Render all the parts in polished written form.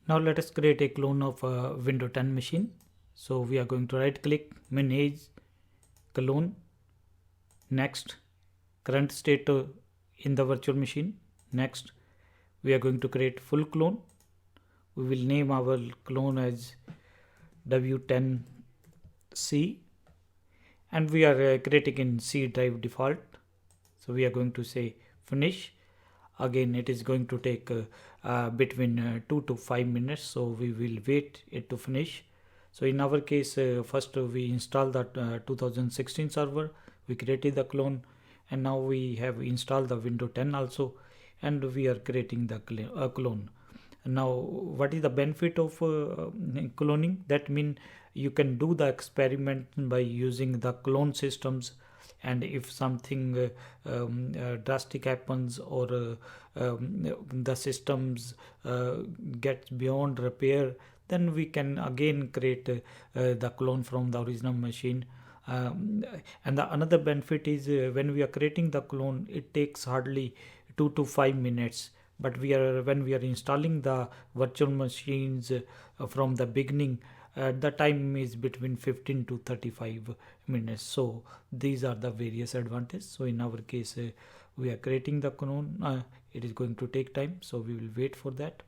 Now let us create a clone of a Windows 10 machine. So we are going to right click, manage, clone, next, current state in the virtual machine, next. We are going to create full clone. We will name our clone as W10C, and we are creating in C drive default. So we are going to say finish. Again, it is going to take between 2 to 5 minutes, so we will wait it to finish. So in our case, first we install that 2016 server, we created the clone, and now we have installed the Windows 10 also, and we are creating the clone. Now what is the benefit of cloning? That means you can do the experiment by using the clone systems, and if something drastic happens, or the systems gets beyond repair, then we can again create the clone from the original machine. And the another benefit is when we are creating the clone, it takes hardly 2 to 5 minutes, but when we are installing the virtual machines from the beginning, the time is between 15 to 35 minutes. So these are the various advantages. So in our case, we are creating the clone. It is going to take time, so we will wait for that.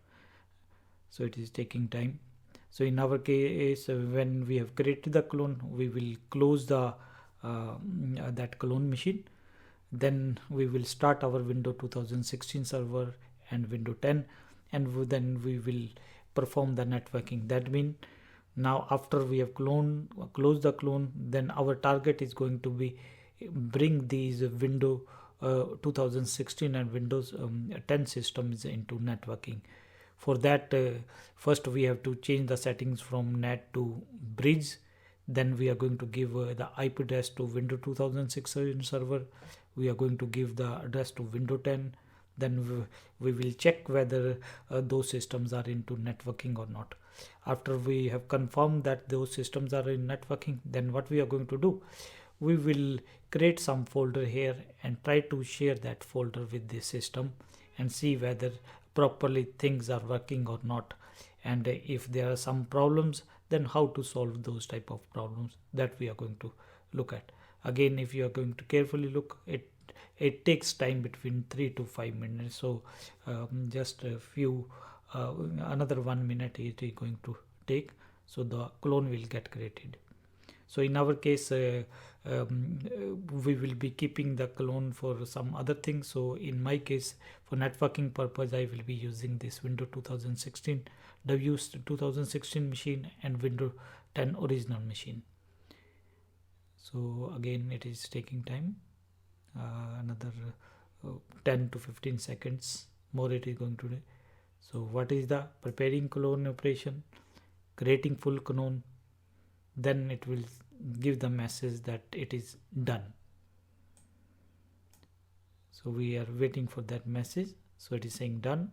So it is taking time. So in our case, when we have created the clone, we will close the that clone machine. Then we will start our Windows 2016 server and Windows 10, and then we will perform the networking. That means now after we have closed the clone, then our target is going to be bring these Windows 2016 and Windows 10 systems into networking. For that, first we have to change the settings from NAT to bridge. Then we are going to give the IP address to Windows 2016 server. We are going to give the address to Windows 10. Then we will check whether those systems are into networking or not. After we have confirmed that those systems are in networking, then what we are going to do, we will create some folder here and try to share that folder with the system and see whether properly things are working or not, and if there are some problems, then how to solve those type of problems, that we are going to look at. Again, if you are going to carefully look, it takes time between 3 to 5 minutes. So just a few another 1 minute it is going to take, so the clone will get created. So in our case, we will be keeping the clone for some other things. So in my case, for networking purpose, I will be using this Windows 2016 2016 machine and Windows 10 original machine. So again, it is taking time, another 10 to 15 seconds more it is going to do. So what is the preparing clone operation, creating full clone, then it will give the message that it is done. So we are waiting for that message. So it is saying done.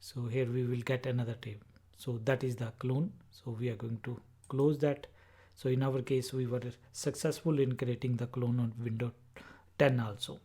So here we will get another tab. So that is the clone. So we are going to close that. So in our case, we were successful in creating the clone on Windows 10 also.